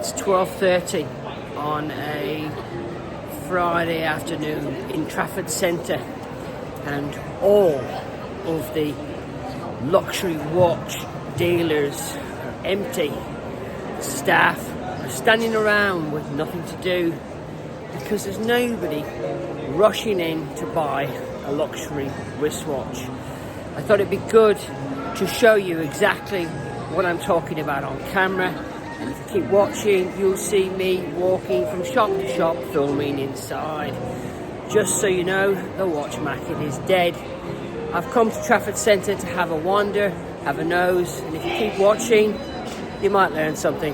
It's 12:30 on a Friday afternoon in Trafford Centre, and all of the luxury watch dealers are empty. Staff are standing around with nothing to do because there's nobody rushing in to buy a luxury wristwatch. I thought it'd be good to show you exactly what I'm talking about on camera, and if you keep watching you'll see me walking from shop to shop filming inside. Just so you know, the watch market is dead. I've come to Trafford Centre to have a wander, have a nose, and if you keep watching you might learn something.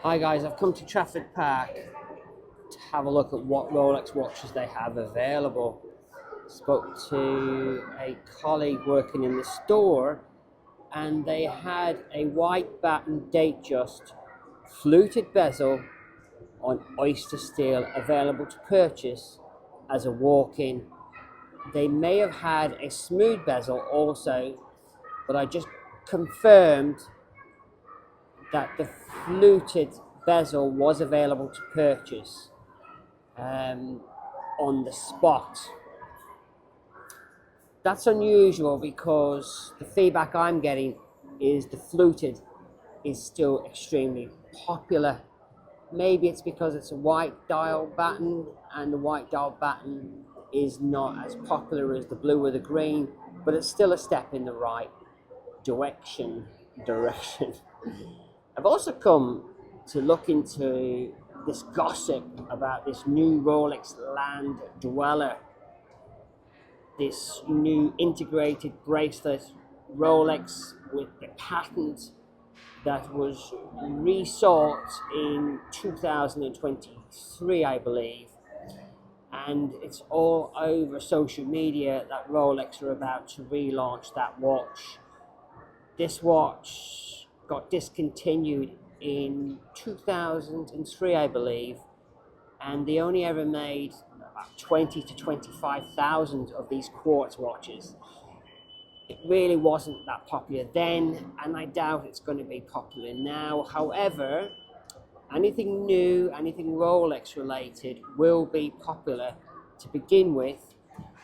Hi guys, I've come to Trafford Park to have a look at what Rolex watches they have available. Spoke to a colleague working in the store, and they had a white batten Datejust fluted bezel on oyster steel available to purchase as a walk-in. They may have had a smooth bezel also, but I just confirmed that the fluted bezel was available to purchase on the spot. That's unusual because the feedback I'm getting is the fluted is still extremely popular. Maybe it's because it's a white dial batten, and the white dial batten is not as popular as the blue or the green, but it's still a step in the right direction. I've also come to look into this gossip about this new Rolex Land Dweller, this new integrated bracelet Rolex with the patent that was resought in 2023, I believe, and it's all over social media that Rolex are about to relaunch that watch. This watch got discontinued in 2003, I believe, and they only ever made about 20 to 25,000 of these quartz watches. It really wasn't that popular then, and I doubt it's going to be popular now. However, anything new, anything Rolex related will be popular to begin with,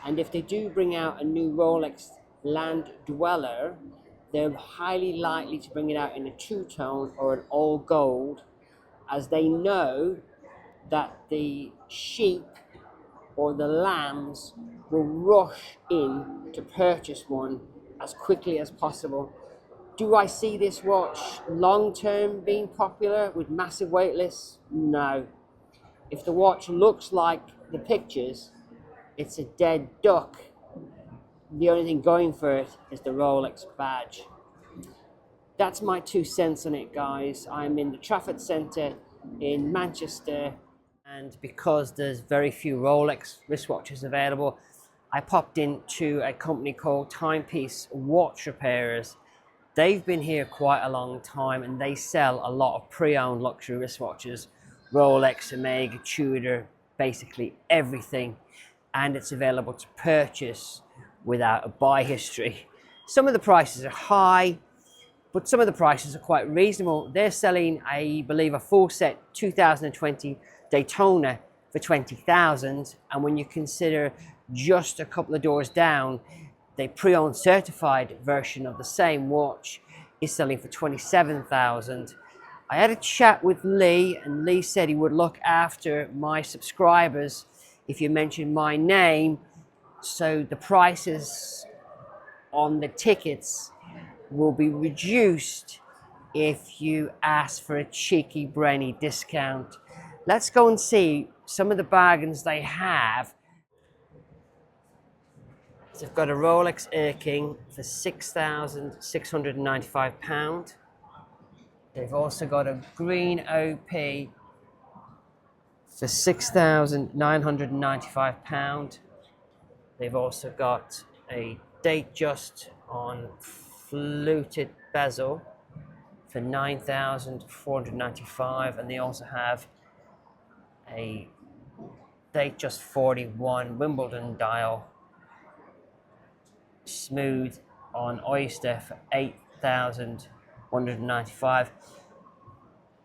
and if they do bring out a new Rolex Land Dweller, they're highly likely to bring it out in a two-tone or an all gold, as they know that the sheep or the lambs will rush in to purchase one as quickly as possible. Do I see this watch long term being popular with massive wait lists? No. If the watch looks like the pictures, it's a dead duck. The only thing going for it is the Rolex badge. That's my 2 cents on it, guys. I'm in the Trafford Centre in Manchester, and because there's very few Rolex wristwatches available, I popped into a company called Timepiece Watch Repairers. They've been here quite a long time, and they sell a lot of pre-owned luxury wristwatches, Rolex, Omega, Tudor, basically everything, and it's available to purchase without a buy history. Some of the prices are high, but some of the prices are quite reasonable. They're selling, I believe, a full set 2020 Daytona for 20,000, and when you consider just a couple of doors down, the pre-owned certified version of the same watch is selling for 27,000. I had a chat with Lee, and Lee said he would look after my subscribers if you mention my name, so the prices on the tickets will be reduced if you ask for a cheeky brainy discount. Let's go and see some of the bargains they have. They've got a Rolex Air King for £6,695. They've also got a green OP for £6,995. They've also got a Datejust on fluted bezel for £9,495, and they also have a Datejust 41 Wimbledon dial smooth on Oyster for £8,195.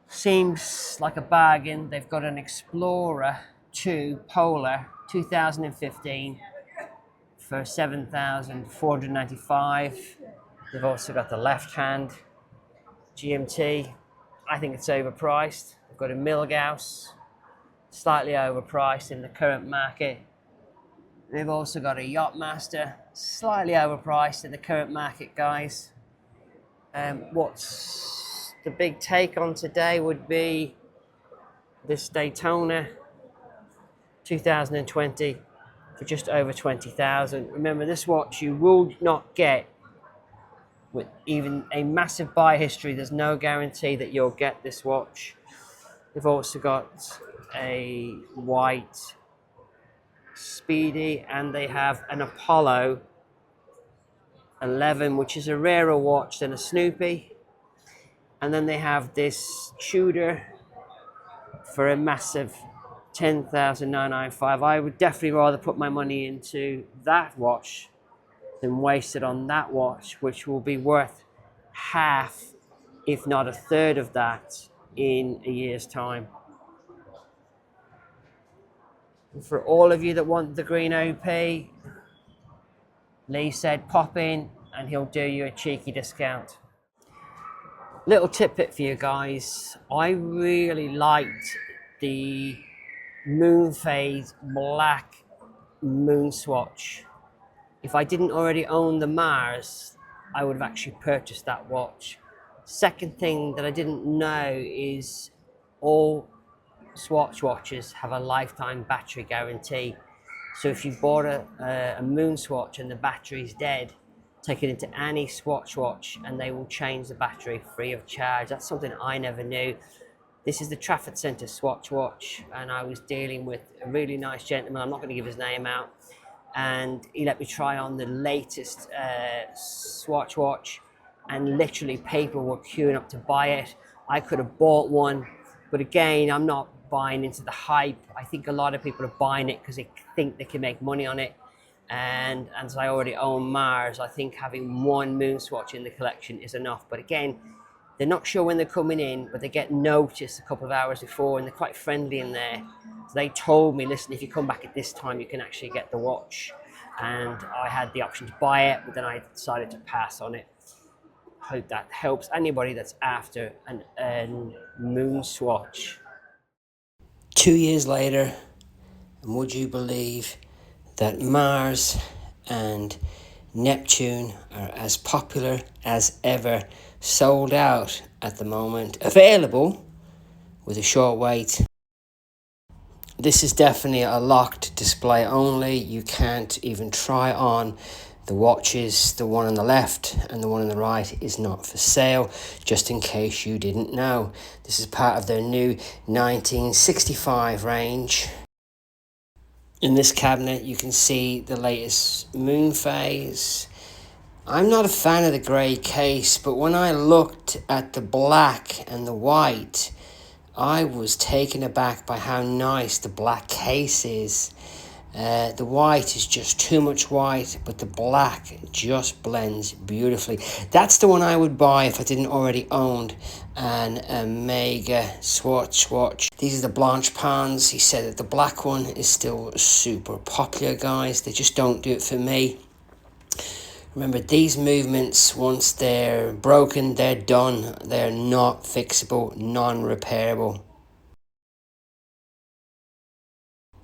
Seems like a bargain. They've got an Explorer 2 Polar 2015 for £7,495. They've also got the left hand GMT. I think it's overpriced. They've got a Milgauss, slightly overpriced in the current market. They've also got a Yachtmaster, slightly overpriced in the current market, guys. What's the big take on today would be this Daytona 2020 for just over 20,000. Remember, this watch you will not get with even a massive buy history. There's no guarantee that you'll get this watch. They've also got a white Speedy, and they have an Apollo 11, which is a rarer watch than a Snoopy. And then they have this Tudor for a massive £10,995. I would definitely rather put my money into that watch than waste it on that watch, which will be worth half, if not a third of that in a year's time. And for all of you that want the green OP, Lee said pop in and he'll do you a cheeky discount. Little tidbit for you guys. I really liked the Moonphase black Moon-Swatch. If I didn't already own the Mars, I would have actually purchased that watch. Second thing that I didn't know is all Swatch watches have a lifetime battery guarantee. So if you bought a Moon-Swatch and the battery's dead, take it into any Swatch watch and they will change the battery free of charge. That's something I never knew. This is the Trafford Centre Swatch watch, and I was dealing with a really nice gentleman. I'm not going to give his name out. And he let me try on the latest Swatch watch, and literally people were queuing up to buy it. I could have bought one, but again, I'm not buying into the hype. I think a lot of people are buying it because they think they can make money on it. And as I already own Mars, I think having one Moon-Swatch in the collection is enough. But again, they're not sure when they're coming in, but they get noticed a couple of hours before, and they're quite friendly in there. So they told me, listen, if you come back at this time, you can actually get the watch. And I had the option to buy it, but then I decided to pass on it. Hope that helps anybody that's after a Moon-Swatch. 2 years later, and would you believe that Mars and Neptune are as popular as ever, sold out at the moment, available with a short wait. This is definitely a locked display only. You can't even try on the watches. The one on the left and the one on the right is not for sale, just in case you didn't know. This is part of their new 1965 range. In this cabinet you can see the latest moon phase. I'm not a fan of the grey case, but when I looked at the black and the white, I was taken aback by how nice the black case is. The white is just too much white, but the black just blends beautifully. That's the one I would buy if I didn't already own an Omega Swatch watch. These are the Blanche Pans. He said that the black one is still super popular, guys. They just don't do it for me. Remember, these movements, once they're broken, they're done. They're not fixable, non-repairable.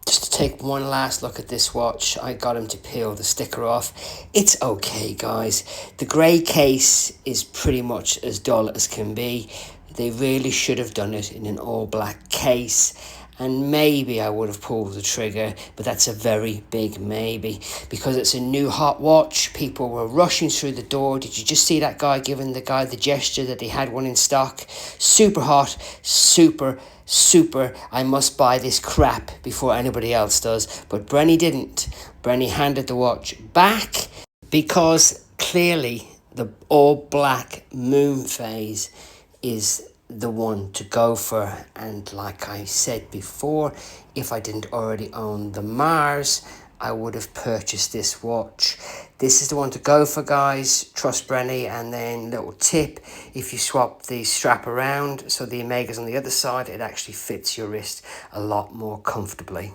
Just to take one last look at this watch, I got him to peel the sticker off. It's okay, guys. The grey case is pretty much as dull as can be. They really should have done it in an all-black case. And maybe I would have pulled the trigger, but that's a very big maybe. Because it's a new hot watch, people were rushing through the door. Did you just see that guy giving the guy the gesture that he had one in stock? Super hot, super, I must buy this crap before anybody else does. But Brenny didn't. Brenny handed the watch back because clearly the all-black moon phase is the one to go for. And like I said before, if I didn't already own the Mars, I would have purchased this watch. This is the one to go for, guys. Trust Brenny. And then little tip, if you swap the strap around so the Omega's on the other side, it actually fits your wrist a lot more comfortably.